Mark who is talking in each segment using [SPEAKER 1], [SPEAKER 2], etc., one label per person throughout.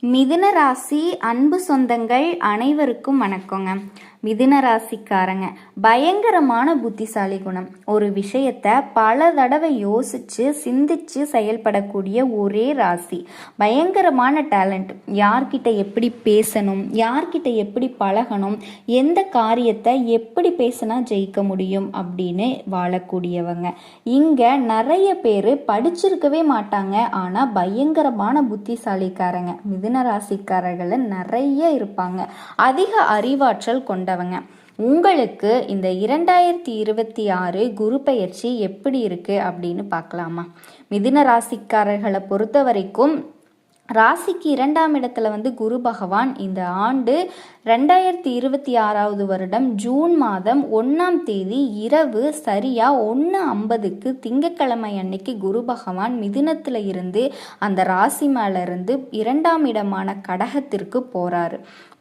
[SPEAKER 1] மிதுன ராசி அன்பு சொந்தங்கள் அனைவருக்கும் வணக்கங்க. மிதுன ராசிக்காரங்க பயங்கரமான புத்திசாலி குணம். ஒரு விஷயத்த பல தடவை யோசிச்சு சிந்திச்சு செயல்படக்கூடிய ஒரே ராசி. பயங்கரமான டேலண்ட். யார்கிட்ட எப்படி பேசணும், யார்கிட்ட எப்படி பழகணும், எந்த காரியத்தை எப்படி பேசினா ஜெயிக்க முடியும் அப்படின்னு வாழக்கூடியவங்க. இங்க நிறைய பேர் படிச்சிருக்கவே மாட்டாங்க, ஆனா பயங்கரமான புத்திசாலிக்காரங்க மிதுன ராசிக்காரர்கள் நிறைய இருப்பாங்க. அதிக அறிவாற்றல் கொண்டவங்க. உங்களுக்கு இந்த 2026 குரு பெயர்ச்சி எப்படி இருக்கு அப்படின்னு பார்க்கலாமா? மிதுன ராசிக்காரர்களை பொறுத்த வரைக்கும் ராசிக்கு 2ஆம் இடத்துல குரு பகவான் இந்த ஆண்டு 2026 வருடம் ஜூன் மாதம் 1ஆம் தேதி இரவு சரியா 1:50 திங்கட்கிழமை அன்னைக்கு குரு பகவான் மிதுனத்துல இருந்து அந்த ராசி மேல இருந்து 2ஆம் இடமான கடகத்திற்கு போறாரு.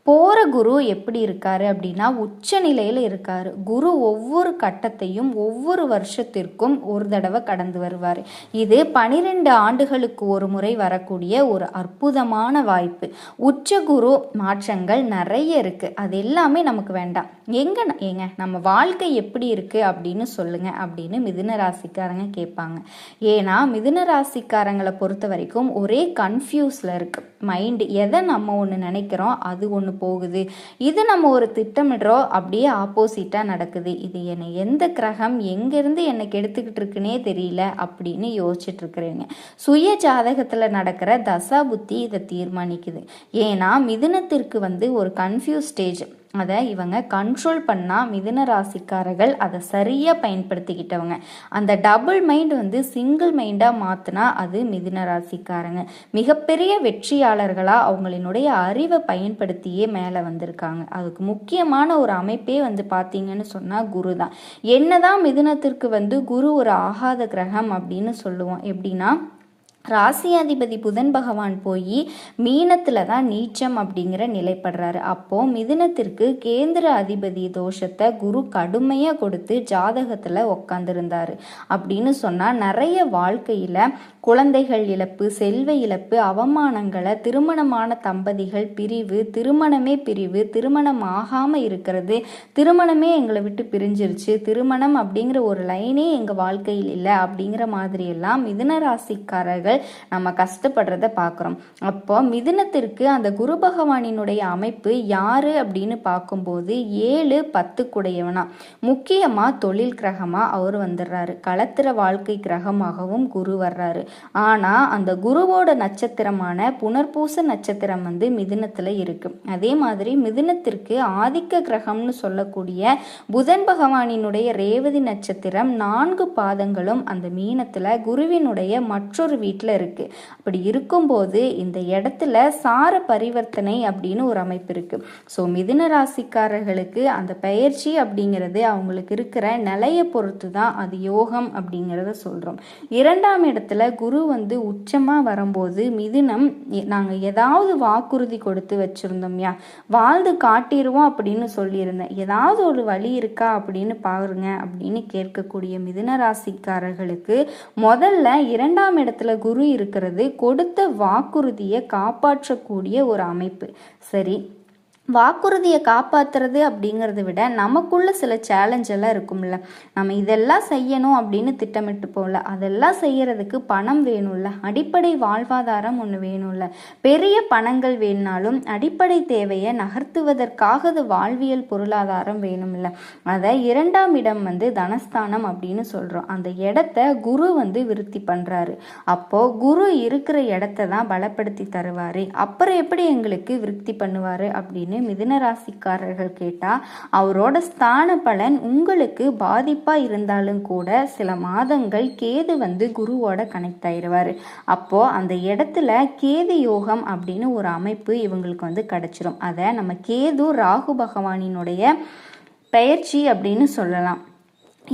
[SPEAKER 1] போற குரு எப்படி இருக்காரு அப்படின்னா உச்ச நிலையில இருக்காரு. குரு ஒவ்வொரு கட்டத்தையும் ஒவ்வொரு வருஷத்திற்கும் ஒரு தடவை கடந்து வருவார். இது 12 ஆண்டுகளுக்கு ஒரு முறை வரக்கூடிய ஒரு அற்புதமான வாய்ப்பு. உச்ச குரு மாற்றங்கள் நிறைய இருக்கு. அது எல்லாமே நமக்கு வேண்டாம். ஏங்க நம்ம வாழ்க்கை எப்படி இருக்கு அப்படின்னு சொல்லுங்க அப்படின்னு மிதுன ராசிக்காரங்க கேட்பாங்க. ஏன்னா மிதுன ராசிக்காரங்களை பொறுத்த வரைக்கும் ஒரே கன்ஃபியூஸ்ல இருக்கு மைண்டு. எதை நம்ம ஒன்று நினைக்கிறோம் அது ஒன்று போகுது, இது நம்ம ஒரு திட்டமிடுறோம் அப்படியே ஆப்போசிட்டா நடக்குது, இது என்னை எந்த கிரகம் எங்கிருந்து என்னை கெடுத்துக்கிட்டு இருக்குன்னே தெரியல அப்படின்னு யோசிச்சுட்டு இருக்கிறீங்க. சுய ஜாதகத்துல நடக்கிற தசா புத்தி இதை தீர்மானிக்குது. ஏன்னா மிதுனத்திற்கு ஒரு கன்ஃபியூஸ் ஸ்டேஜ். அதை இவங்க கண்ட்ரோல் பண்ணால் மிதுன ராசிக்காரர்கள் அதை சரியாக பயன்படுத்திக்கிட்டவங்க. அந்த டபுள் மைண்ட் சிங்கிள் மைண்டாக மாற்றினா அது மிதுன ராசிக்காரங்க மிகப்பெரிய வெற்றியாளர்களாக அவங்களினுடைய அறிவை பயன்படுத்தியே மேலே வந்திருக்காங்க. அதுக்கு முக்கியமான ஒரு அமைப்பே பார்த்தீங்கன்னு சொன்னால் குரு தான். என்னதான் மிதுனத்திற்கு குரு ஒரு ஆகாத கிரகம் அப்படின்னு சொல்லுவோம். எப்படின்னா ராசியாதிபதி புதன் பகவான் போய் மீனத்துல தான் நீச்சம் அப்படிங்கிற நிலைப்படுறாரு. அப்போ மிதுனத்திற்கு கேந்திர அதிபதி தோஷத்தை குரு கடுமையா கொடுத்து ஜாதகத்துல உக்காந்துருந்தாரு அப்படின்னு சொன்னா நிறைய வாழ்க்கையில குழந்தைகள் இழப்பு, செல்வ இழப்பு, அவமானங்களை, திருமணமான தம்பதிகள் பிரிவு, திருமணம் ஆகாம இருக்கிறது, திருமணமே எங்களை விட்டு பிரிஞ்சிருச்சு, திருமணம் அப்படிங்கிற ஒரு லைனே எங்க வாழ்க்கையில் இல்லை அப்படிங்கிற மாதிரி எல்லாம் மிதுன ராசிக்காரர்கள் நம்ம கஷ்டப்படுறத பார்க்குறோம். அப்போ மிதுனத்திற்கு அந்த குரு பகவானினுடைய அமைப்பு யாரு அப்படின்னு பார்க்கும்போது 7-10 குடையவனா முக்கியமா தொழில் கிரகமா அவர் வந்துடுறாரு. களத்திர வாழ்க்கை கிரகமாகவும் குரு வர்றாரு. ஆனா அந்த குருவோட நட்சத்திரமான புனர்பூச நட்சத்திரம் மிதுனத்துல இருக்கு. அதே மாதிரி மிதுனத்திற்கு ஆதிக்க கிரகம்னு சொல்லக்கூடிய புதன் பகவானினுடைய ரேவதி நட்சத்திரம் 4 பாதங்களும் அந்த மீனத்துல குருவினுடைய மற்றொரு வீட்டில் இருக்கு. அப்படி இருக்கும்போது இந்த இடத்துல சார பரிவர்த்தனை அப்படின்னு ஒரு அமைப்பு இருக்கு. ஸோ மிதுன ராசிக்காரர்களுக்கு அந்த பயிற்சி அப்படிங்கிறது அவங்களுக்கு இருக்கிற நிலையை பொறுத்து தான் அது யோகம் அப்படிங்கிறத சொல்றோம். 2ஆம் இடத்துல குரு உச்சமா வரும்போது மிதுனம் நாங்க ஏதாவது வாக்குறுதி கொடுத்து வச்சிருந்தோம்யா, வாழ்ந்து காட்டிடுவோம் அப்படின்னு சொல்லியிருந்தேன், ஏதாவது ஒரு வழி இருக்கா அப்படின்னு பாருங்க அப்படின்னு கேட்கக்கூடிய மிதுன ராசிக்காரர்களுக்கு முதல்ல 2ஆம் இடத்துல குரு இருக்கிறது கொடுத்த வாக்குறுதியை காப்பாற்றக்கூடிய ஒரு அமைப்பு. சரி, வாக்குறுதியை காப்பாற்றுறது அப்படிங்கிறத விட நமக்குள்ள சில சேலஞ்ச் எல்லாம் இருக்கும்ல. நம்ம இதெல்லாம் செய்யணும் அப்படின்னு திட்டமிட்டு போகல, அதெல்லாம் செய்யறதுக்கு பணம் வேணும்ல, அடிப்படை வாழ்வாதாரம் ஒன்று வேணும்ல. பெரிய பணங்கள் வேணுனாலும் அடிப்படை தேவையை நகர்த்துவதற்காக வாழ்வியல் பொருளாதாரம் வேணும்ல. அதை 2ஆம் இடம் தனஸ்தானம் அப்படின்னு சொல்றோம். அந்த இடத்த குரு விருத்தி பண்றாரு. அப்போ குரு இருக்கிற இடத்த தான் பலப்படுத்தி தருவாரு. அப்புறம் எப்படி எங்களுக்கு விருத்தி பண்ணுவாரு அப்படின்னு மிதுன ராசிக்காரர்கள் கேட்டா அவரோட ஸ்தான பலன் உங்களுக்கு பாதிப்பா இருந்தாலும் கூட சில மாதங்கள் கேது குருவோட கனெக்ட் ஆயிடுவாரு. அப்போ அந்த இடத்துல கேது யோகம் அப்படின்னு ஒரு அமைப்பு இவங்களுக்கு கிடைச்சிரும். அதை நம்ம கேது ராகு பகவானினுடைய பெயர்ச்சி அப்படின்னு சொல்லலாம்.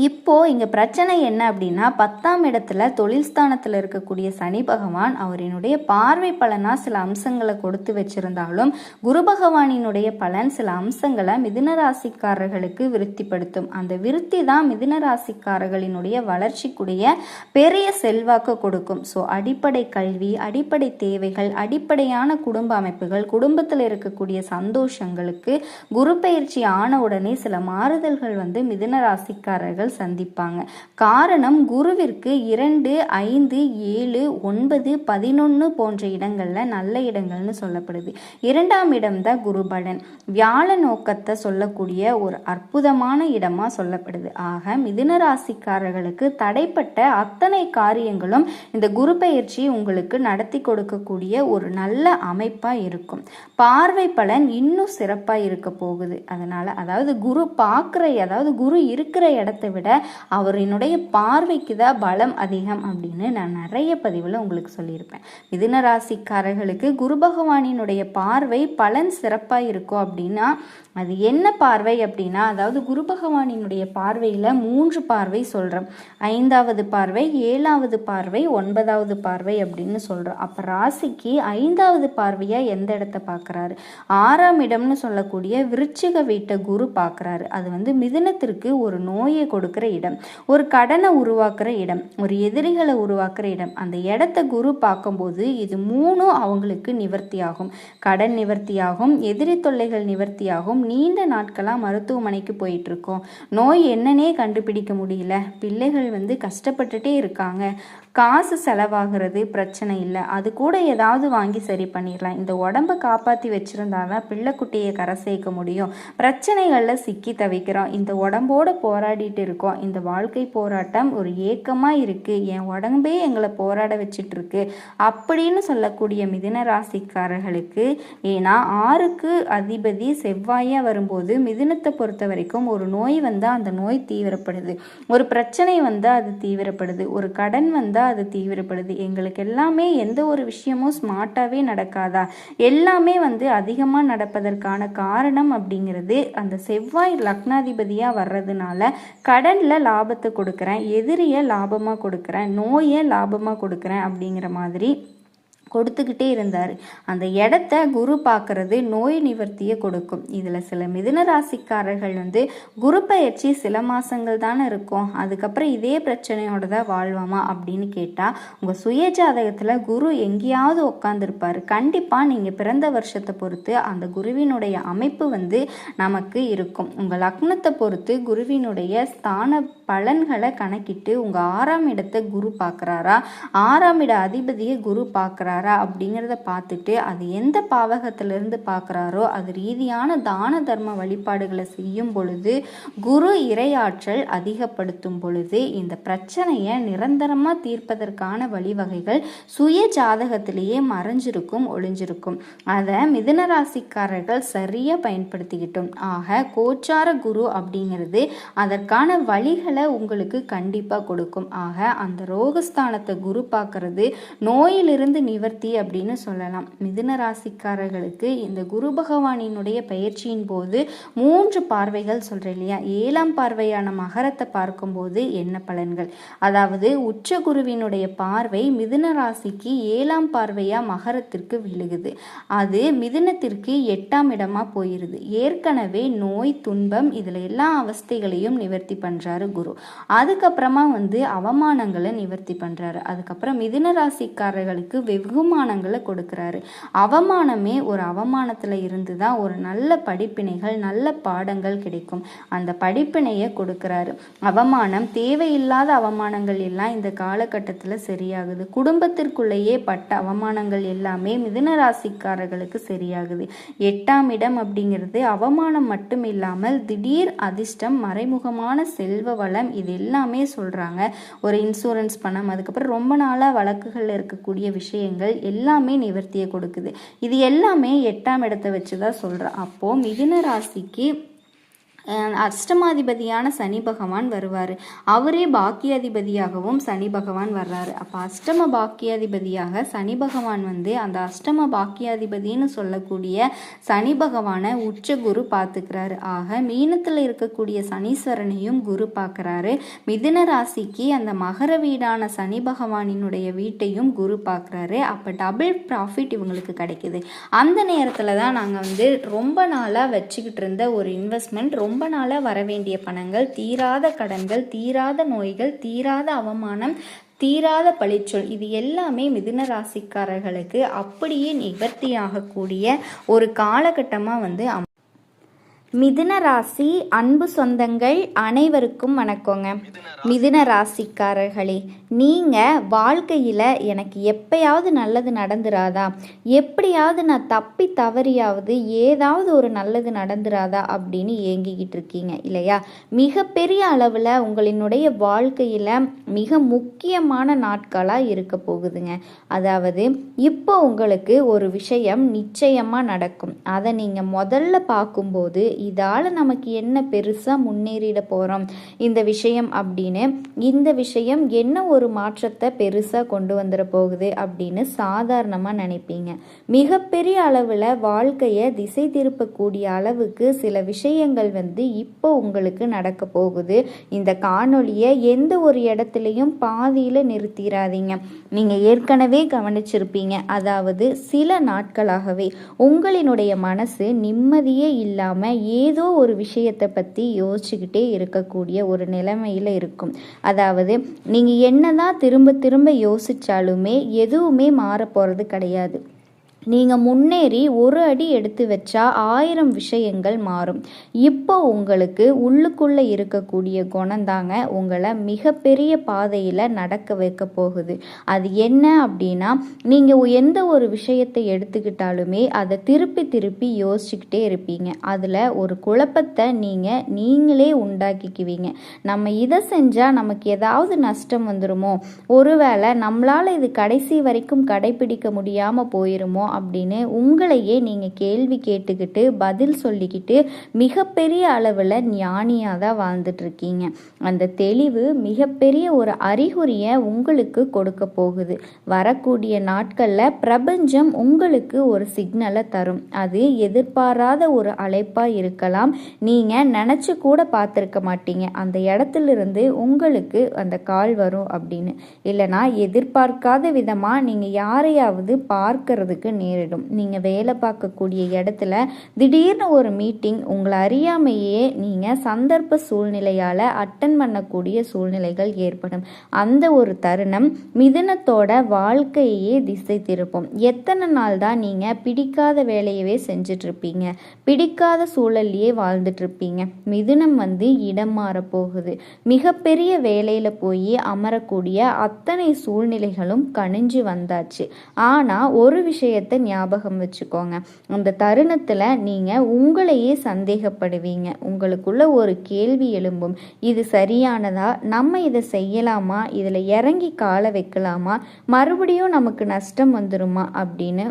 [SPEAKER 1] இப்போது இங்கே பிரச்சனை என்ன அப்படின்னா 10ஆம் இடத்துல தொழில் ஸ்தானத்தில் இருக்கக்கூடிய சனி பகவான் அவரினுடைய பார்வை பலனாக சில அம்சங்களை கொடுத்து வச்சிருந்தாலும் குரு பகவானினுடைய பலன் சில அம்சங்களை மிதுன ராசிக்காரர்களுக்கு விருத்திப்படுத்தும். அந்த விருத்தி தான் மிதுன ராசிக்காரர்களினுடைய வளர்ச்சிக்குடைய பெரிய செல்வாக்கு கொடுக்கும். ஸோ அடிப்படை கல்வி, அடிப்படை தேவைகள், அடிப்படையான குடும்ப அமைப்புகள், குடும்பத்தில் இருக்கக்கூடிய சந்தோஷங்களுக்கு குரு பயிற்சி ஆன உடனே சில மாறுதல்கள் மிதுன ராசிக்காரர்கள் சந்திப்பாங்க. காரணம் குருவிற்கு 2, 5, 7, 9, 11 போன்ற இடங்கள்ல நல்ல இடங்கள்னு சொல்லப்படுது. 2ஆம் இடம் தான் குரு பலன், வியாழ நோக்கத்தை சொல்லக்கூடிய ஒரு அற்புதமான இடமா சொல்லப்படுது. ஆக மிதுன ராசிக்காரர்களுக்கு தடைப்பட்ட அத்தனை காரியங்களும் இந்த குரு பயிற்சி உங்களுக்கு நடத்தி கொடுக்கக்கூடிய ஒரு நல்ல அமைப்பா இருக்கும். பார்வை பலன் இன்னும் சிறப்பா இருக்க போகுது. அதனால அதாவது குரு இருக்கிற இடத்தை விட அவரினுடைய பார்வைக்கு தான் பலம் அதிகம் அப்படின்னு நான் நிறைய பதிவில் உங்களுக்கு சொல்லியிருப்பேன். மிதுன ராசிக்காரர்களுக்கு குரு பகவானினுடைய பார்வை பலன் சிறப்பாக இருக்கும் அப்படின்னா அது என்ன பார்வை அப்படின்னா, அதாவது குரு பகவானினுடைய பார்வையில் 3 பார்வை சொல்கிறோம். 5வது பார்வை, 7வது பார்வை, 9வது பார்வை அப்படின்னு சொல்கிறோம். அப்போ ராசிக்கு 5வது பார்வையாக எந்த இடத்த பார்க்குறாரு? 6ஆம் இடம்னு சொல்லக்கூடிய விருச்சிக வீட்டை குரு பார்க்குறாரு. அது மிதுனத்திற்கு ஒரு நோயை கொடுக்குற இடம், ஒரு கடனை உருவாக்குற இடம், ஒரு எதிரிகளை உருவாக்குற இடம். அந்த இடத்த குரு பார்க்கும்போது இது 3 அவங்களுக்கு நிவர்த்தியாகும். கடன் நிவர்த்தியாகும், எதிரி தொல்லைகள் நிவர்த்தியாகும். நீண்ட நாட்களாக மருத்துவமனைக்கு போயிட்டு இருக்கோம், நோய் என்னன்னே கண்டுபிடிக்க முடியல, பிள்ளைகள் கஷ்டப்பட்டுட்டே இருக்காங்க, காசு செலவாகிறது பிரச்சனை இல்லை, அது கூட ஏதாவது வாங்கி சரி பண்ணிடலாம், இந்த உடம்பை காப்பாற்றி வச்சுருந்தாதான் பிள்ளைக்குட்டியை கரை சேர்க்க முடியும், பிரச்சனைகளில் சிக்கி தவிக்கிறோம், இந்த உடம்போடு போராடிட்டு இருக்கோம், இந்த வாழ்க்கை போராட்டம் ஒரு ஏக்கமாக இருக்குது, என் உடம்பே எங்களை போராட வச்சிட்ருக்கு அப்படின்னு சொல்லக்கூடிய மிதுன ராசிக்காரர்களுக்கு, ஏன்னா 6க்கு அதிபதி செவ்வாயாக வரும்போது மிதுனத்தை பொறுத்த வரைக்கும் ஒரு நோய் வந்தால் அந்த நோய் தீவிரப்படுது, ஒரு பிரச்சனை வந்தால் அது தீவிரப்படுது, ஒரு கடன் வந்தால் அது தீவிரப்படுது. எங்களுக்கு எல்லாமே எந்த ஒரு விஷயமும் ஸ்மார்ட்டாகவே நடக்காதா, எல்லாமே அதிகமாக நடப்பதற்கான காரணம் அப்படிங்கிறது அந்த செவ்வாய் லக்னாதிபதியாக வர்றதுனால கடனில் லாபத்தை கொடுக்குறேன், எதிரியை லாபமாக கொடுக்குறேன், நோயை லாபமாக கொடுக்குறேன் அப்படிங்கிற மாதிரி கொடுத்துக்கிட்டே இருந்தார். அந்த இடத்த குரு பார்க்கறது நோய் நிவர்த்தியை கொடுக்கும். இதில் சில மிதுன ராசிக்காரர்கள் குரு பயிற்சி சில மாதங்கள் தானே இருக்கும், அதுக்கப்புறம் இதே பிரச்சனையோட தான் வாழ்வாமா அப்படின்னு கேட்டால், உங்கள் சுய ஜாதகத்தில் குரு எங்கேயாவது உட்காந்துருப்பார். கண்டிப்பாக நீங்கள் பிறந்த வருஷத்தை பொறுத்து அந்த குருவினுடைய அமைப்பு நமக்கு இருக்கும். உங்கள் லக்னத்தை பொறுத்து குருவினுடைய ஸ்தான பலன்களை கணக்கிட்டு உங்கள் 6ஆம் இடத்தை குரு பார்க்குறாரா, 6ஆம் இட அதிபதியை குரு பார்க்குறாரா அப்படிங்கிறத பார்த்துட்டு அது எந்த பாவகத்திலிருந்து பார்க்குறாரோ அது ரீதியான தான தர்ம வழிபாடுகளை செய்யும் பொழுது, குரு இறையாற்றல் அதிகப்படுத்தும் பொழுது இந்த பிரச்சனையை நிரந்தரமாக தீர்ப்பதற்கான வழிவகைகள் சுய ஜாதகத்திலேயே மறைஞ்சிருக்கும், ஒளிஞ்சிருக்கும். அதை மிதுன ராசிக்காரர்கள் சரியாக பயன்படுத்திக்கிட்டோம். ஆக கோச்சார குரு அப்படிங்கிறது அதற்கான வழிகளை உங்களுக்கு கண்டிப்பாக கொடுக்கும். ஆக அந்த ரோகஸ்தானத்தை குரு பார்க்கறது நோயிலிருந்து நிவர்த்தி அப்படின்னு சொல்லலாம். மிதுன ராசிக்காரர்களுக்கு இந்த குரு பகவானினுடைய பயிற்சியின் போது 3 பார்வைகள் சொல்கிறேன் இல்லையா, 7ஆம் பார்வையான மகரத்தை பார்க்கும்போது என்ன பலன்கள், அதாவது உச்ச குருவினுடைய பார்வை மிதுன ராசிக்கு 7ஆம் பார்வையாக மகரத்திற்கு விழுகுது, அது மிதுனத்திற்கு 8ஆம் இடமா போயிருது. ஏற்கனவே நோய் துன்பம் இதில் எல்லா அவஸ்தைகளையும் நிவர்த்தி பண்ணுறாரு குரு. அதுக்கப்புறமா அவமானங்களை நிவர்த்தி பண்ணுறாரு. அதுக்கப்புறம் மிதுன ராசிக்காரர்களுக்கு வெகுமானங்களை கொடுக்குறாரு. அவமானமே ஒரு அவமானத்தில் இருந்து தான் ஒரு நல்ல படிப்பினைகள், நல்ல பாடங்கள் கிடைக்கும். அந்த படிப்பினையை கொடுக்குறாரு. அவமானம், தேவையில்லாத அவமானங்கள் எல்லாம் இந்த காலகட்டத்தில் சரியாகுது. குடும்பத்திற்குள்ளேயே பட்ட அவமானங்கள் எல்லாமே மிதுன ராசிக்காரர்களுக்கு சரியாகுது. 8ஆம் இடம் அப்படிங்கிறது அவமானம் மட்டும் இல்லாமல் திடீர் அதிர்ஷ்டம், மறைமுகமான செல்வ வளம், இது எல்லாமே சொல்கிறாங்க. ஒரு இன்சூரன்ஸ் பணம், அதுக்கப்புறம் ரொம்ப நாளாக வழக்குகளில் இருக்கக்கூடிய விஷயங்கள் எல்லாமே நிவர்த்தியை கொடுக்குது. இது எல்லாமே 8ஆம் இடத்தை வச்சு தான் சொல்கிறேன். அப்போது மிதுன ராசிக்கு அஷ்டமாதிபதியான சனி பகவான் வருவார். அவரே பாக்கியாதிபதியாகவும் சனி பகவான் வர்றாரு. அப்போ அஷ்டம பாக்கியாதிபதியாக சனி பகவான் வந்து அந்த அஷ்டம பாக்கியாதிபதினு சொல்லக்கூடிய சனி பகவானை உச்ச குரு பார்த்துக்கிறாரு. ஆக மீனத்தில் இருக்கக்கூடிய சனீஸ்வரனையும் குரு பார்க்குறாரு. மிதுன ராசிக்கு அந்த மகர வீடான சனி பகவானினுடைய வீட்டையும் குரு பார்க்குறாரு. அப்போ டபுள் ப்ராஃபிட் இவங்களுக்கு கிடைக்குது. அந்த நேரத்தில் தான் நாங்கள் வந்து ரொம்ப நாளாக வச்சுக்கிட்டு இருந்த ஒரு இன்வெஸ்ட்மெண்ட், ரொம்ப நாளாக வர வேண்டிய பணங்கள், தீராத கடன்கள், தீராத நோய்கள், தீராத அவமானம், தீராத பழிச்சொல், இது எல்லாமே மிதுன ராசிக்காரர்களுக்கு அப்படியே நிவர்த்தி ஆகக்கூடிய ஒரு காலகட்டமாக வந்து மிதுன ராசி அன்பு சொந்தங்கள் அனைவருக்கும் வணக்கங்க. மிதுன ராசிக்காரர்களே, நீங்கள் வாழ்க்கையில் எனக்கு எப்பயாவது நல்லது நடந்துராதா, எப்படியாவது நான் தப்பி தவறியாவது ஏதாவது ஒரு நல்லது நடந்துராதா அப்படின்னு ஏங்கிக்கிட்டு இருக்கீங்க இல்லையா? மிகப்பெரிய அளவில் உங்களினுடைய வாழ்க்கையில் மிக முக்கியமான நாட்களாக இருக்க போகுதுங்க. அதாவது இப்போ உங்களுக்கு ஒரு விஷயம் நிச்சயமாக நடக்கும். அதை நீங்கள் முதல்ல பார்க்கும்போது இதால் நமக்கு என்ன பெருசாக முன்னேறிட போகிறோம் இந்த விஷயம் அப்படின்னு, இந்த விஷயம் என்ன ஒரு மாற்றத்தை பெருசாக கொண்டு வந்துட போகுது அப்படின்னு சாதாரணமாக நினைப்பீங்க. மிகப்பெரிய அளவில் வாழ்க்கையை திசை திருப்பக்கூடிய அளவுக்கு சில விஷயங்கள் வந்து இப்போ உங்களுக்கு நடக்க போகுது. இந்த காணொலியை எந்த ஒரு இடத்துலையும் பாதியில் நிறுத்திடாதீங்க. நீங்கள் ஏற்கனவே கவனிச்சிருப்பீங்க, அதாவது சில நாட்களாகவே உங்களினுடைய மனசு நிம்மதியே இல்லாமல் ஏதோ ஒரு விஷயத்தை பற்றி யோசிச்சுக்கிட்டே இருக்கக்கூடிய ஒரு நிலைமையில் இருக்கும். அதாவது நீங்கள் என்னதான் திரும்ப திரும்ப யோசித்தாலுமே எதுவுமே மாற போகிறது கிடையாது. நீங்கள் முன்னேறி ஒரு அடி எடுத்து வச்சா 1000 விஷயங்கள் மாறும். இப்போ உங்களுக்கு உள்ளுக்குள்ளே இருக்கக்கூடிய குணந்தாங்க உங்களை மிகப்பெரிய பாதையில் நடக்க வைக்க போகுது. அது என்ன அப்படின்னா, நீங்கள் எந்த ஒரு விஷயத்தை எடுத்துக்கிட்டாலுமே அதை திருப்பி திருப்பி யோசிச்சுக்கிட்டே இருப்பீங்க. அதில் ஒரு குழப்பத்தை நீங்களே உண்டாக்கிக்குவீங்க. நம்ம இதை செஞ்சால் நமக்கு ஏதாவது நஷ்டம் வந்துடுமோ, ஒருவேளை நம்மளால் இது கடைசி வரைக்கும் கடைபிடிக்க முடியாமல் போயிருமோ அப்படின்னு உங்களையே நீங்கள் கேள்வி கேட்டுக்கிட்டு பதில் சொல்லிக்கிட்டு மிகப்பெரிய அளவில் ஞானியாக தான் வாழ்ந்துட்டு இருக்கீங்க. அந்த தெளிவு மிகப்பெரிய ஒரு அறிகுறியை உங்களுக்கு கொடுக்க போகுது. வரக்கூடிய நாட்களில் பிரபஞ்சம் உங்களுக்கு ஒரு சிக்னலை தரும். அது எதிர்பாராத ஒரு அழைப்பாக இருக்கலாம். நீங்கள் நினச்சி கூட பார்த்துருக்க மாட்டீங்க அந்த இடத்துலிருந்து உங்களுக்கு அந்த கால் வரும் அப்படின்னு. இல்லைனா எதிர்பார்க்காத விதமாக நீங்கள் யாரையாவது பார்க்கறதுக்கு நேரிடும். நீங்கள் வேலை பார்க்கக்கூடிய இடத்துல திடீர்னு ஒரு மீட்டிங் உங்களை அறியாமையே நீங்கள் சந்தர்ப்ப சூழ்நிலையால் அட்டன் பண்ணக்கூடிய சூழ்நிலைகள் ஏற்படும். அந்த ஒரு தருணம் மிதுனத்தோட வாழ்க்கையே திசை திருப்பும். எத்தனை நாள் தான் நீங்கள் பிடிக்காத வேலையவே செஞ்சிட்ருப்பீங்க, பிடிக்காத சூழல்லையே வாழ்ந்துட்டுருப்பீங்க. மிதுனம் வந்து இடம் மாற போகுது. மிகப்பெரிய வேலையில் போய் அமரக்கூடிய அத்தனை சூழ்நிலைகளும் கணிஞ்சு வந்தாச்சு. ஆனால் ஒரு விஷயத்தை ஞாபகம் வச்சுக்கோங்க, அந்த தருணத்தில் நீங்கள் உங்களையே சந்தேகப்படுவீங்க. உங்களுக்குள்ள ஒரு கேள்வி எழும்பும், இது சரியானதா, நம்ம இதை செய்யலாமா, இதில் இறங்கி காலை வைக்கலாமா, மறுபடியும் நமக்கு நஷ்டம் வந்துருமா அப்படின்னு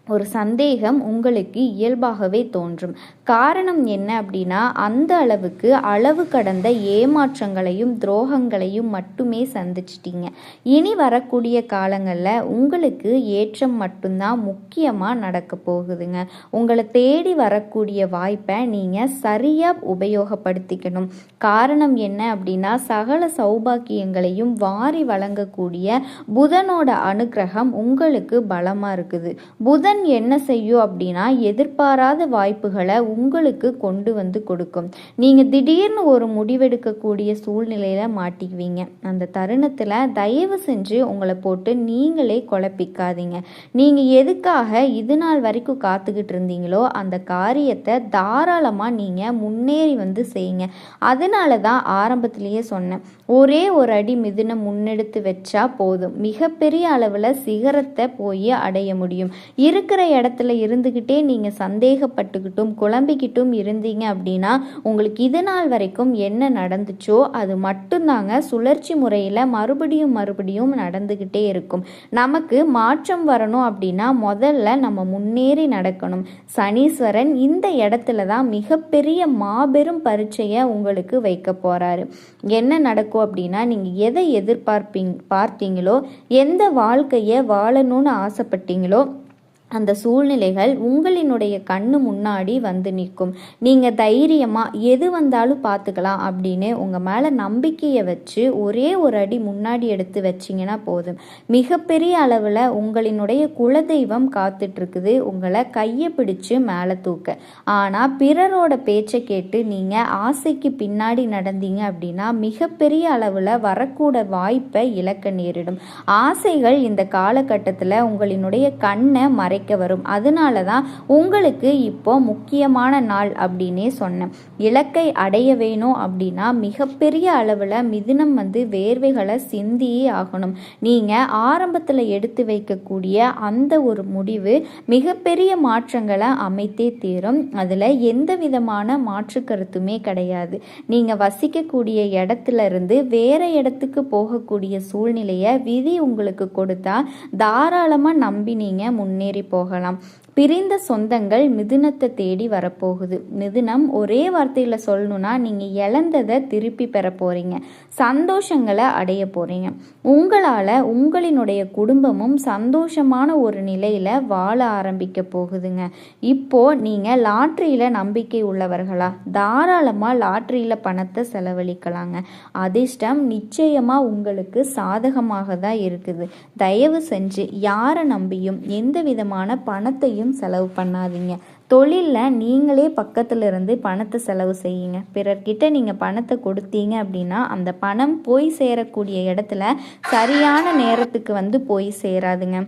[SPEAKER 1] ஒரு சந்தேகம் உங்களுக்கு இயல்பாகவே தோன்றும். காரணம் என்ன அப்படின்னா, அந்த அளவுக்கு அளவு கடந்த ஏமாற்றங்களையும் துரோகங்களையும் மட்டுமே சந்திச்சிட்டீங்க. இனி வரக்கூடிய காலங்களில் உங்களுக்கு ஏற்றம் மட்டும்தான் முக்கியமாக நடக்க போகுதுங்க. உங்களை தேடி வரக்கூடிய வாய்ப்பை நீங்கள் சரியாக உபயோகப்படுத்திக்கணும். காரணம் என்ன அப்படின்னா, சகல சௌபாக்கியங்களையும் வாரி வழங்கக்கூடிய புதனோட அனுக்கிரகம் உங்களுக்கு பலமாக இருக்குது. புதன் என்ன செய்யும் அப்படின்னா, எதிர்பாராத வாய்ப்புகளை உங்களுக்கு கொண்டு வந்து கொடுக்கும். நீங்கள் திடீர்னு ஒரு முடிவெடுக்கக்கூடிய சூழ்நிலையில் மாட்டிக்குவீங்க. அந்த தருணத்தில் தயவு செஞ்சு உங்களை போட்டு நீங்களே குழப்பிக்காதீங்க. நீங்கள் எதுக்காக இது நாள் வரைக்கும் காத்துக்கிட்டு இருந்தீங்களோ அந்த காரியத்தை தாராளமாக நீங்கள் முன்னேறி வந்து செய்யுங்க. அதனால தான் ஆரம்பத்திலேயே சொன்னேன், ஒரே ஒரு அடி மிதுனம் முன்னெடுத்து வச்சா போதும், மிகப்பெரிய அளவில் சிகரத்தை போய் அடைய முடியும். இருக்கிற இடத்துல இருந்துக்கிட்டே நீங்கள் சந்தேகப்பட்டுக்கிட்டும் குழம்பிக்கிட்டும் இருந்தீங்க அப்படின்னா உங்களுக்கு இது நாள் வரைக்கும் என்ன நடந்துச்சோ அது மட்டும்தாங்க சுழற்சி முறையில் மறுபடியும் நடந்துக்கிட்டே இருக்கும். நமக்கு மாற்றம் வரணும் அப்படின்னா முதல்ல நம்ம முன்னேறி நடக்கணும். சனீஸ்வரன் இந்த இடத்துல தான் மிகப்பெரிய மாபெரும் பரீட்சையை உங்களுக்கு வைக்க போகிறாரு. என்ன நடக்கும் அப்படின்னா, நீங்கள் எதை பார்த்தீங்களோ, எந்த வாழ்க்கையை வாழணும்னு ஆசைப்பட்டீங்களோ அந்த சூழ்நிலைகள் உங்களினுடைய கண்ணு முன்னாடி வந்து நிற்கும். நீங்கள் தைரியமாக எது வந்தாலும் பார்த்துக்கலாம் அப்படின்னு உங்கள் மேலே நம்பிக்கையை வச்சு ஒரே ஒரு அடி முன்னாடி எடுத்து வச்சிங்கன்னா போதும். மிகப்பெரிய அளவில் உங்களினுடைய குலதெய்வம் காத்துட்ருக்குது உங்களை கையை பிடிச்சு மேலே தூக்க. ஆனால் பிறரோட பேச்சை கேட்டு நீங்கள் ஆசைக்கு பின்னாடி நடந்தீங்க அப்படின்னா மிகப்பெரிய அளவில் வரக்கூட வாய்ப்பை இழக்க நேரிடும். ஆசைகள் இந்த காலகட்டத்தில் உங்களினுடைய கண்ணை வரும். அதனால தான் உங்களுக்கு இப்போ முக்கியமான நாள் அப்படின்னே சொன்னேன். இலக்கை அடைய வேணும் அப்படின்னா மிகப்பெரிய அளவில் மிதுனம் வேர்வைகளை சிந்தியே ஆகணும். நீங்கள் ஆரம்பத்தில் எடுத்து வைக்கக்கூடிய அந்த ஒரு முடிவு மிகப்பெரிய மாற்றங்களை அமைத்தே தீரும். அதில் எந்த விதமான மாற்று கருத்துமே கிடையாது. நீங்கள் வசிக்கக்கூடிய இடத்துல இருந்து வேற இடத்துக்கு போகக்கூடிய சூழ்நிலையை விதி உங்களுக்கு கொடுத்தா தாராளமாக நம்பி நீங்கள் முன்னேறி போகலாம். பிரிந்த சொந்தங்கள் மிதுனத்தை தேடி வரப்போகுது. மிதுனம் ஒரே வார்த்தையில் சொல்லணும்னா நீங்கள் இழந்ததை திருப்பி பெற போகிறீங்க. சந்தோஷங்களை அடைய போகிறீங்க. உங்களால் உங்களினுடைய குடும்பமும் சந்தோஷமான ஒரு நிலையில் வாழ ஆரம்பிக்க போகுதுங்க. இப்போது நீங்கள் லாட்ரியில் நம்பிக்கை உள்ளவர்களா? தாராளமாக லாட்ரியில் பணத்தை செலவழிக்கலாங்க. அதிர்ஷ்டம் நிச்சயமாக உங்களுக்கு சாதகமாக தான் இருக்குது. தயவு செஞ்சு யாரை நம்பியும் எந்த விதமான பணத்தையும் செலவு பண்ணாதீங்க. தொழிலில் நீங்களே பக்கத்தில் இருந்து பணத்தை செலவு செய்யுங்க. பிறர்கிட்ட நீங்கள் பணத்தை கொடுத்தீங்க அப்படின்னா அந்த பணம் போய் சேரக்கூடிய இடத்துல சரியான நேரத்துக்கு போய் சேராதுங்க.